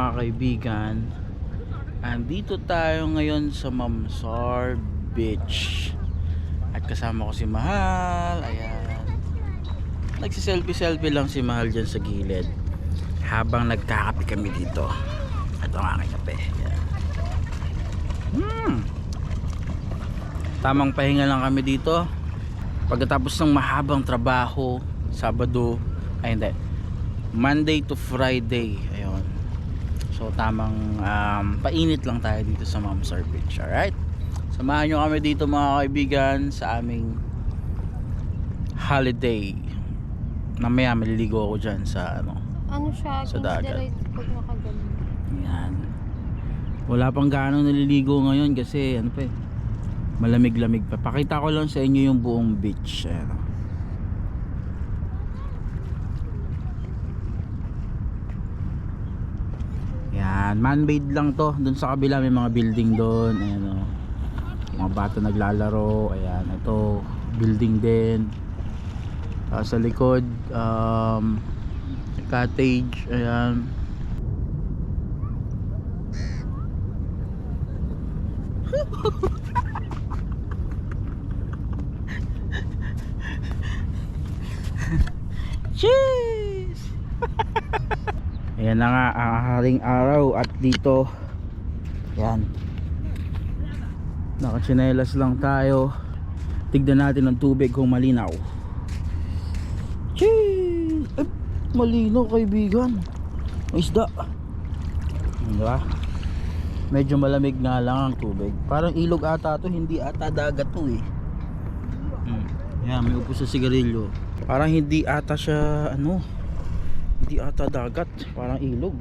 mga kaibigan, andito tayo ngayon sa Mamsar Beach at kasama ko si Mahal. Ayan, nagsiselfie-selfie lang si Mahal dyan sa gilid habang nagkakape kami dito. Ito ang aking kape. Ayan. Tamang pahinga lang kami dito pagkatapos ng mahabang trabaho. Sabado, ay hindi, Monday to Friday. Ayun. So tamang painit lang tayo dito sa Mamsar Beach. Alright, samahan nyo kami dito mga kaibigan sa aming holiday. Mamaya maliligo ako dyan sa Ano siya? Sa dagat. Pag nakaganon. Yan. Wala pang gaano naliligo ngayon kasi ano pa eh, malamig-lamig pa. Pakita ko lang sa inyo yung buong beach. Ayan. Yan, man-made lang to. Doon sa kabila may mga building doon. Ayan o, mga bata naglalaro. Ayan, ito building din. Sa likod cottage. Ayan. Cheese. Ayan na nga ang haring araw at dito. Ayan, nakatsinelas lang tayo. Tignan natin ang tubig kung malinaw. Cheese. Ay, malinaw kaibigan. May isda. Diba? Medyo malamig nga lang ang tubig. Parang ilog ata to, hindi ata dagat to eh. Ayan, may upo sa sigarilyo. Parang hindi ata siya hindi ata dagat, parang ilog.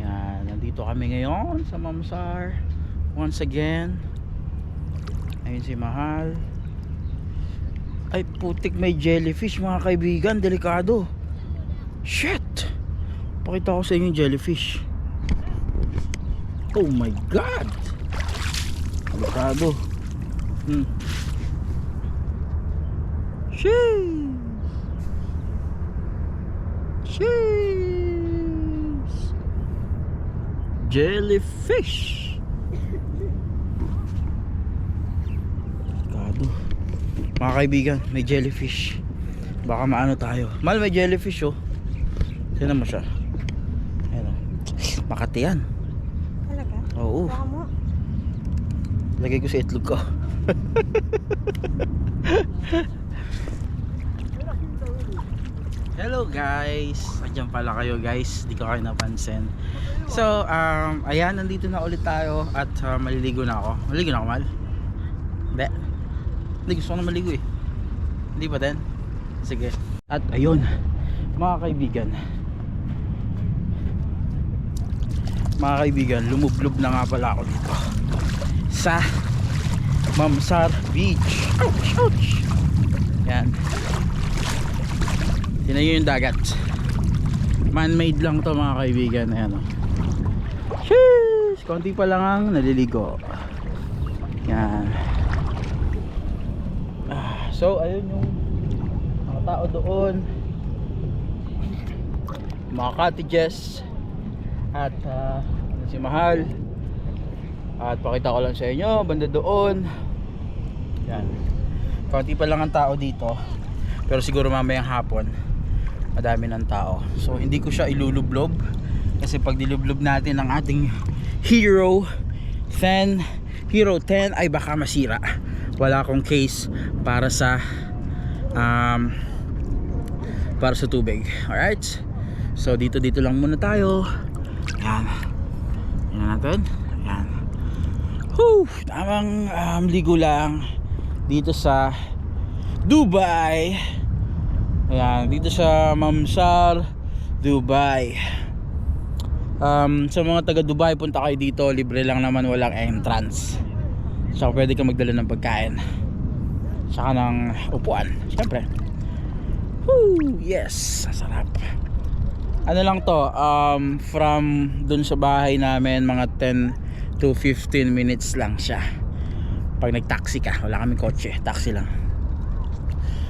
Yan, nandito kami ngayon sa Mamsar once again. Ayun si Mahal. Ay putik, may jellyfish mga kaibigan, delikado. Shit, pakita ko sa inyo yung jellyfish. Oh my god, delikado. Sheesh. Cheese. Jellyfish. Kado. Mga kaibigan, may jellyfish. Baka maano tayo. Mal, may jellyfish oh. Tignan mo siya. Ayan oh. Makati yan. Talaga? Oo. Baka mo? Lagay ko sa itlog ko. Hello guys, andyan pala kayo guys, di ko kayo napansin. So ayan, nandito na ulit tayo at maliligo na ako. Maliligo na ako, Mal? Hindi, gusto ko na maligo eh. Hindi pa din? Sige. At ayun mga kaibigan, lumublob na nga pala ako dito sa Mamsar Beach. Ouch, ouch. Yan, yun yung dagat. Man-made lang to mga kaibigan. Ayan o. Sheesh, konti pa lang ang naliligo. Yan. So ayun yung mga tao doon, mga cottages. At si Mahal. At pakita ko lang sa inyo banda doon. Yan, konti pa lang ang tao dito, pero siguro mamayang hapon madami ng tao. So hindi ko siya ilulublob kasi pag dilublob natin ang ating Hero 10 ay baka masira. Wala akong case para sa tubig. Alright, so dito lang muna tayo. Ayan, yan natin. Ayan. Whew, tamang ligo lang dito sa Dubai. Ayan, dito sa Mamsar, Dubai. Sa mga taga Dubai, punta kayo dito, libre lang naman, walang entrance. So pwede ka magdala ng pagkain saka ng upuan, syempre. Woo, yes, sarap. Ano lang to, from dun sa bahay namin mga 10 to 15 minutes lang siya pag nag-taxi ka. Wala kaming kotse, taxi lang.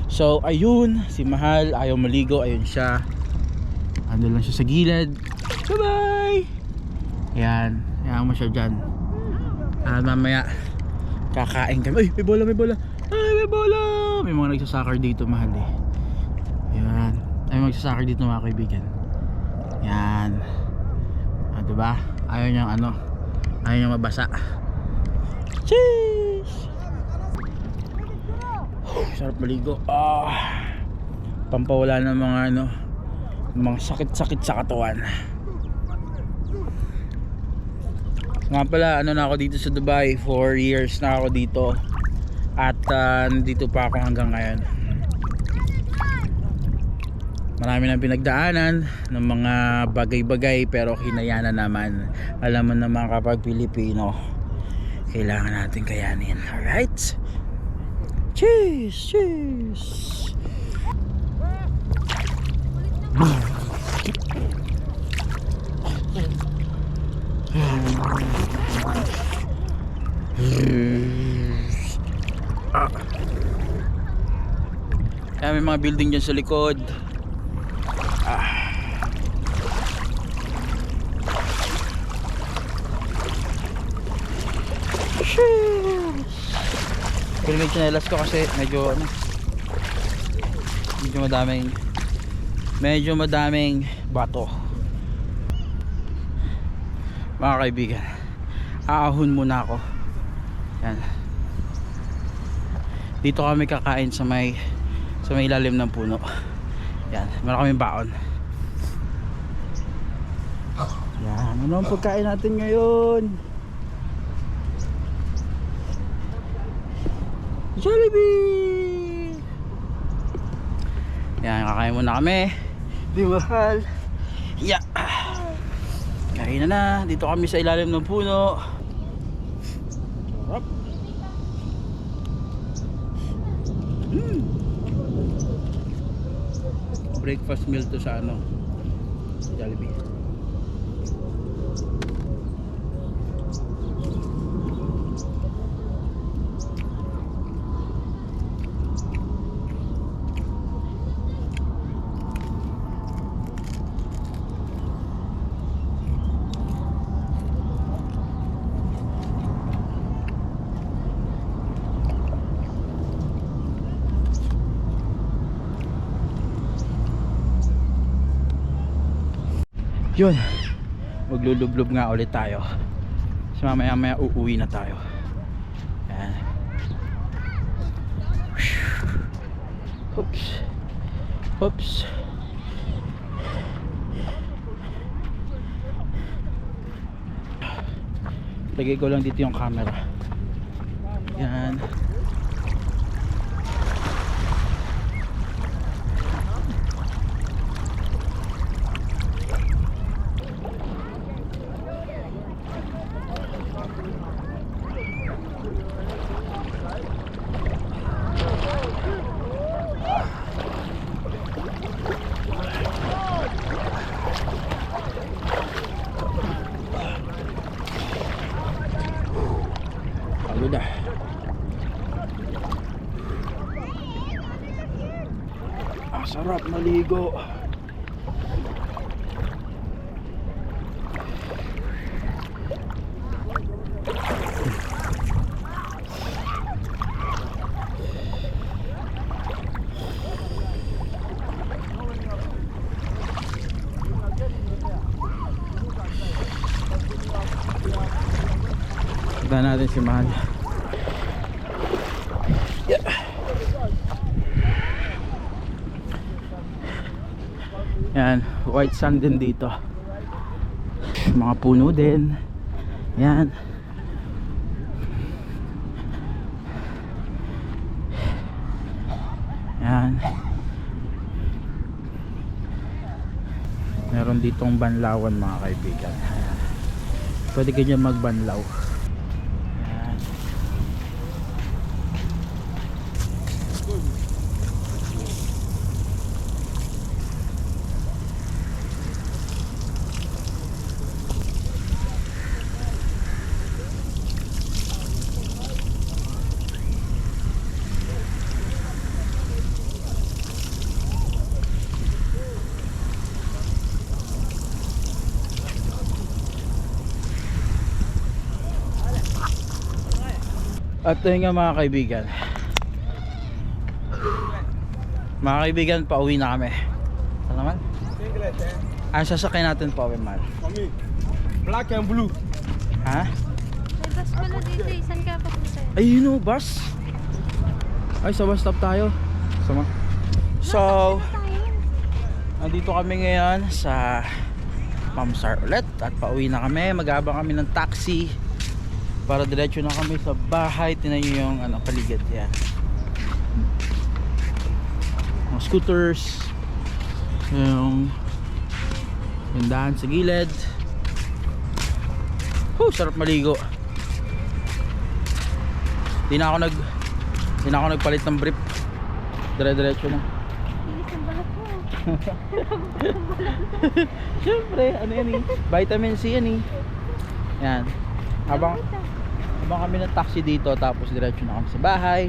So ayun, si Mahal ayaw maligo. Ayun siya, ano lang siya sa gilid. Bye-bye! Yan. Yan mo siya dyan. Mamaya kakain kami. Ay, may bola, may bola. Ay, may bola! May mga nagsasoccer dito, mahal eh. Yan. Ay, magsasoccer dito mga kaibigan. Yan. Diba? Ayaw niyang ano. Ayaw niyang mabasa. Cheese! Sarap maligo. Pampawala ng mga ano, mga sakit-sakit sa katawan. Nga pala, ano na ako dito sa Dubai, 4 years na ako dito. At nandito pa ako hanggang ngayon. Marami nang pinagdaanan ng mga bagay-bagay, pero hinayanan naman. Alam mo naman kapag Pilipino, kailangan natin kayanin. Alright? Cheers! Cheers! Kaya may mga building dyan sa likod. Pero may chinelas ko kasi medyo ano, medyo madaming bato. Mga kaibigan, aahon muna ako. Yan. Dito kami kakain sa may ilalim ng puno. Yan, meron kaming baon. Yan, ano ang pagkain natin ngayon? Jollibee! Yan, kakain muna kami. Di mahal. Yeah. Kain na. Dito kami sa ilalim ng puno. Sarap. Breakfast meal to sa ano, Jollibee. Yun, maglulublob nga ulit tayo. So mamaya maya uuwi na tayo. Yan. Oops. Oops. Lagay ko lang dito yung camera. Yan. Sarap maligo. Tignan natin si Mahal. Yeah. Yan, white sand din dito. Mga puno din. Yan. Yan. Meron ditong banlawan mga kaibigan. Pwede ka dyan magbanlaw. Yan. At yun nga mga kaibigan, pauwi na kami. Ano naman? Ang sasakyan natin pauwi man. Black and blue. Ha? May bus pala dito eh. Saan ka papunta? Ay, yun o, bus. Ay, sa bus stop tayo. Sama. So, andito kami ngayon sa Mamsar ulit. At pauwi na kami. Mag-aabang kami ng taxi para diretso na kami sa bahay. Tingnan nyo yung paligid. Yan. Mga scooters. Yung tindahan sa gilid. Sarap maligo. Di na ako nagpalit ng brief. Dire-diretso na. Bilis ang balat mo. Siyempre, ano yan eh, vitamin C yan eh. Yan. Habang kami ng taxi dito, tapos diretso na kami sa bahay.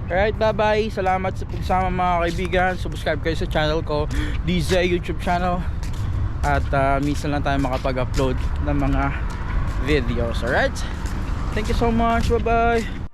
Alright, bye bye. Salamat sa pagsama mga kaibigan. Subscribe kayo sa channel ko, DJ YouTube channel. At minsan lang tayo makapag-upload ng mga videos. Alright, thank you so much. Bye bye.